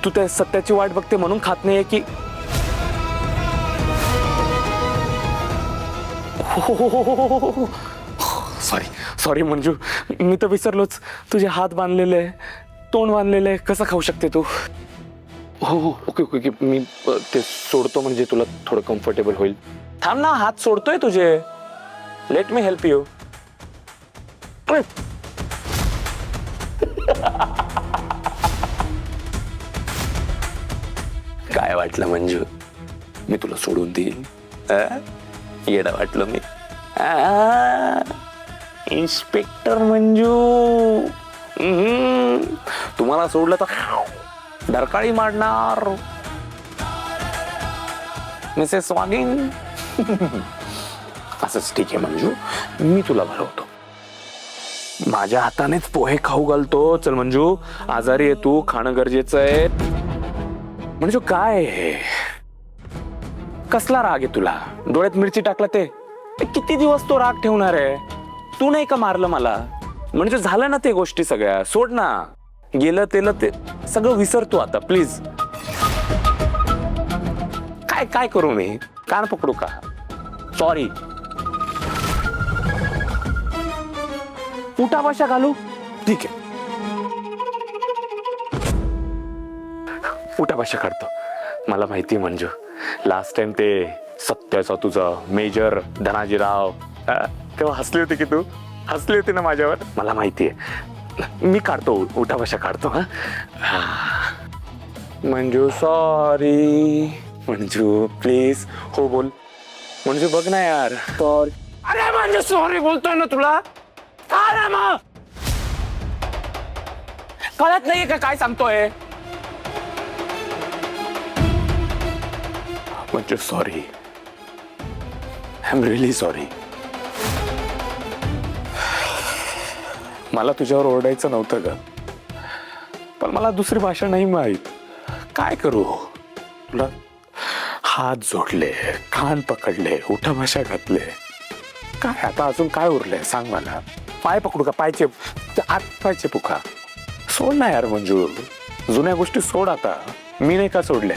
तू त्या सत्याची वाट बघते म्हणून खात नाहीये की सॉरी सॉरी मंजू, मी तर विसरलोच. तुझे हात बांधलेले, तोंड बांधलेले, कसं खाऊ शकते तू? हो हो ओके ओके ओके, मी ते सोडतो म्हणजे तुला थोडं कम्फर्टेबल होईल. थांब ना, हात सोडतोय तुझे. Let me help you. काय वाटलं मंजू, मी तुला सोडून देईन? येडा वाटलं मी? इन्स्पेक्टर मंजू, तुम्हाला सोडलं तर डरकाळी मारणार. मिसेस वागिन. असंच ठीक आहे मंजू, मी तुला भरवतो. माझ्या हातानेच पोहे खाऊ घालतो. चल मंजू, आजारी आहे तू, खाणं गरजेचं आहे. म्हणजे काय हे? कसला राग आहे तुला? डोळ्यात मिरची टाकला ते किती दिवस तो राग ठेवणार आहे? तू नाही का मारलं मला? म्हणजे झालं ना ते गोष्टी सगळ्या, सोड ना. गेलं तेलं ते सगळं विसरतो आता प्लीज. काय काय करू मी? कान पकडू का? सॉरी. उठाबशा घालू? ठीक आहे, उठाबशा काढतो. मला माहिती मंजू, लास्ट टाइम ते सत्याचा तुझा मेजर धनाजीराव, तेव्हा हसली होती की तू? हसली होती ना माझ्यावर? मला माहितीये. मी काढतो, उठाबशा काढतो. मंजू सॉरी. मंजू प्लीज. हो बोल. मंजू बघ ना यार. सॉरी. अरे मंजू सॉरी बोलतोय ना तुला. काय मग कळत नाहीये का काय सांगतोय? Manju sorry. I am really sorry. मला तुझ्यावर ओरडायचं नव्हतं ग, पण मला दुसरी भाषा नाही माहित. काय करू? तुला हात जोडले, कान पकडले, उठाबशा घातले. काय आता अजून काय उरलंय सांग मला? पाय पकडू का? पायचे हात पायचे पुखा. सोड ना यार मंजू, जुन्या गोष्टी सोड आता. मी नाही का सोडले?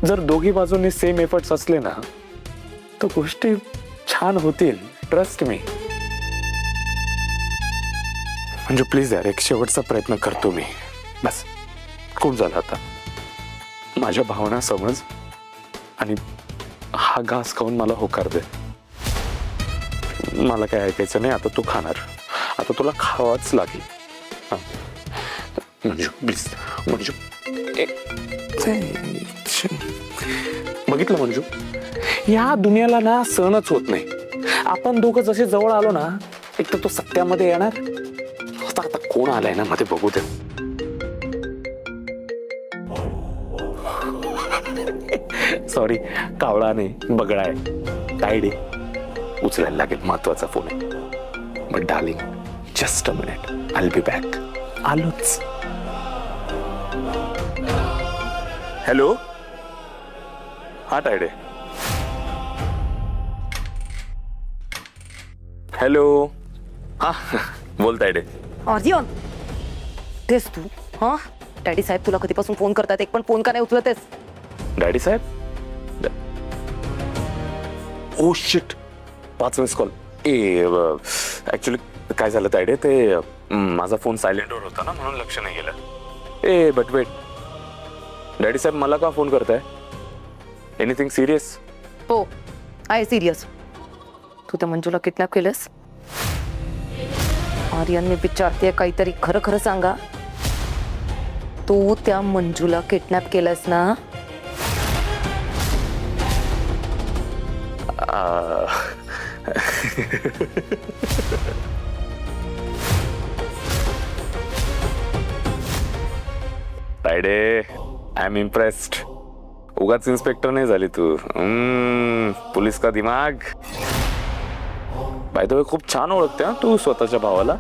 जर दोघी बाजूंनी सेम एफर्ट्स असले ना तर गोष्टी छान होतील. Trust me. म्हणजे प्लीज यार, एक शेवटचा प्रयत्न करतो मी. बस, खूप झालं आता. माझ्या भावना समज आणि हा घास खाऊन मला होकार दे. मला काय ऐकायचं नाही आता. तू खाणार, आता तुला खावाच लागेल. मंजू प्लीज. मंजू बघितलं मंजू, या दुनियाला ना सहनच होत नाही. आपण दोघं जसे जवळ आलो ना, एक तर तो सत्यामध्ये येणार. आता कोण आलाय ना मध्ये बघू दे. सॉरी, कावळा नाही बगळा आहे. तायडे उचलायला लागेल, महत्वाचा फोन आहे. But darling, just a minute, I will be back. आलोच. हॅलो. हा तायडे. हॅलो. हा बोल तायडे. आर्यन, तेच तू? हा, डॅडी साहेब तुला कधीपासून फोन करतात, एक पण फोन का नाही उचलतेस? डॅडी साहेब? Oh shit, 5 miss call. Actually काय झालं तायडे, ते माझा फोन सायलेंटवर होता ना, म्हणून लक्ष नाही गेलं. बट वेट, डॅडी साहेब मला का फोन करताय? Anything serious? हो, आहे सिरियस. तू त्या मंजूला किडनॅप केलंस? आर्यन, मी विचारते, काहीतरी खरं खरं सांगा. तू त्या मंजूला किडनॅप केलंस ना? Tayde, I am impressed. उगाच इन्स्पेक्टर नाही झाली तू. पुलिस का दिमाग. बाय द वे, खूप छान ओळखते हा तू स्वतःच्या भावाला.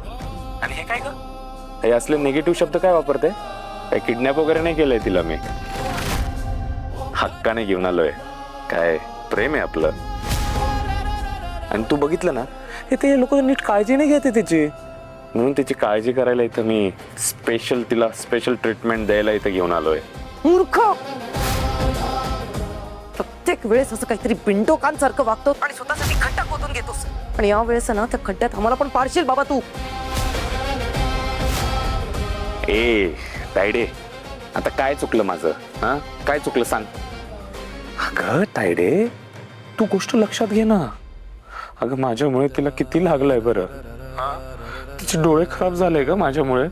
आणि हे काय ग, हे असले निगेटिव्ह शब्द काय वापरते? काय किडनॅप वगैरे नाही केलंय तिला मी. हक्काने घेऊन आलोय. काय प्रेम आहे आपलं. आणि तू बघितलं ना, हे ते लोक नीट काळजी नाही घेते तिची. म्हणून तिची काळजी करायला इथं मी तिला स्पेशल ट्रीटमेंट द्यायला इथं घेऊन आलोय. मूर्ख, प्रत्येक वेळेस असं काहीतरी बिंडोकांसारखं वागतो आणि स्वतःसाठी खड्डा खोदून घेतोस. आणि या वेळेस ना त्या खड्ड्यात आम्हाला पण पाडशील बाबा तू. ए तायडे, आता काय चुकलं माझं? हा, काय चुकलं सांग. अगं तायडे, तू गोष्ट लक्षात घे ना. अगं माझ्यामुळे तिला किती लागलंय बरं. तिचे डोळे खराब झाले ग माझ्यामुळे.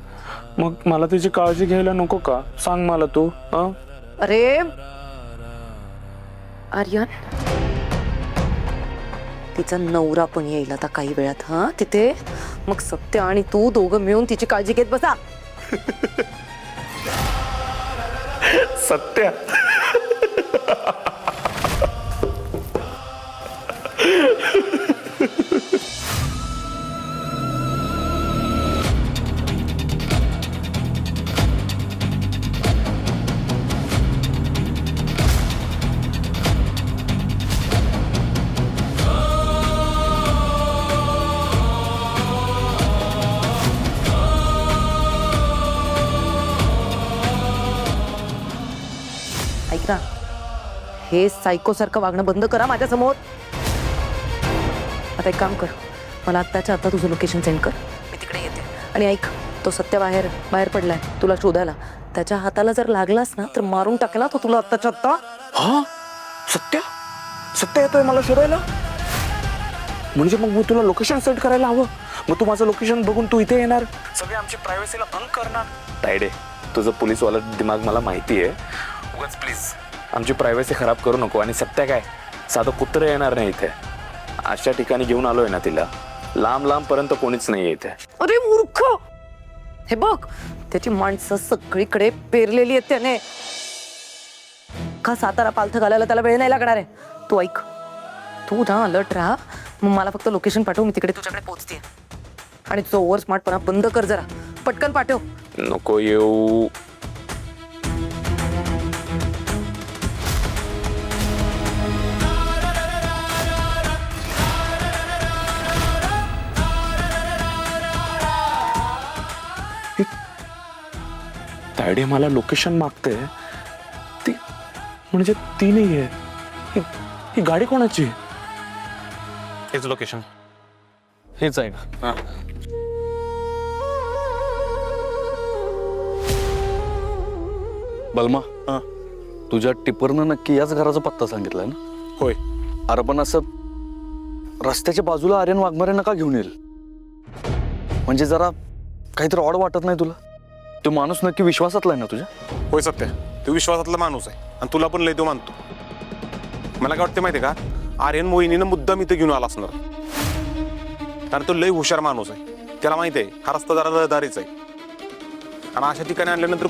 मग मला तिची काळजी घ्यायला नको का? सांग मला तू. हा, अरे आर्यन, तिचा नवरा पण येईल आता काही वेळात. हा, तिथे मग सत्य आणि तू दोघं मिळून तिची काळजी घेत बसा. सत्य. ऐक ना, हे सायको सारखं वागणं बंद करा माझ्या समोर. आता एक काम कर, मला आत्ताच्या आता तुझं लोकेशन सेंड कर, मी तिकडे येते. आणि ऐक, तो सत्य बाहेर पडलाय तुला शोधायला. त्याच्या हाताला जर लागलास ना तर मारून टाकेला तो तुला आत्ताच्या आत्ता. हा, सत्य येतोय मला शोधायला. म्हणजे मग तुला लोकेशन सेंड करायला हवं. मग तू माझं लोकेशन बघून तू इथे येणार, सगळे आमची प्रायव्हसीला भंग करणार. तायडे, तुझं पोलीसवाला दिमाग मला माहिती आहे. उगाच प्लीज आमची प्रायव्हसी खराब करू नको. आणि सत्य काय, साधं कुत्र येणार नाही इथे. अशा ठिकाणी घेऊन आलोय ना तिला, लांब पर्यंत कोणीच नाहीये इथे. अरे मूर्ख, हे बघ, त्याची माणसं सगळीकडे पेरलेली आहेत त्याने. का सातारा पालथं घालायला त्याला वेळ नाही लागणार आहे. तू ऐक, तू ना अलर्ट राहा. मग मला फक्त लोकेशन पाठव, मी तिकडे तुझ्याकडे पोहोचते. आणि तुझं ओव्हर स्मार्टपणा बंद कर जरा. पटकन पाठव. नको येऊ. तायडे मला लोकेशन मागते. ती म्हणजे ती नाहीये. ही गाडी कोणाची? हेच लोकेशन, हेच आहे ना. बलमा, तुझ्या टिपरनं नक्की याच घराचा पत्ता सांगितलाय ना? होय. अरे पण असं रस्त्याच्या बाजूला आर्यन वाघमारे नका घेऊन येईल. म्हणजे जरा काहीतरी ऑड वाटत नाही तुला? तो माणूस नक्की विश्वासातला आहे ना तुझ्या? होय सत्य, तो विश्वासातला माणूस आहे आणि तुला पण लय तो मानतो. मला काय वाटतं माहितीये का, आर्यन मोहिनीनं मुद्दाम इथं घेऊन आला असणार. कारण तो लय हुशार माणूस आहे. त्याला माहिती आहे हा रस्ता जरा रहदारीच आहे. आणि अशा ठिकाणी आणल्यानंतर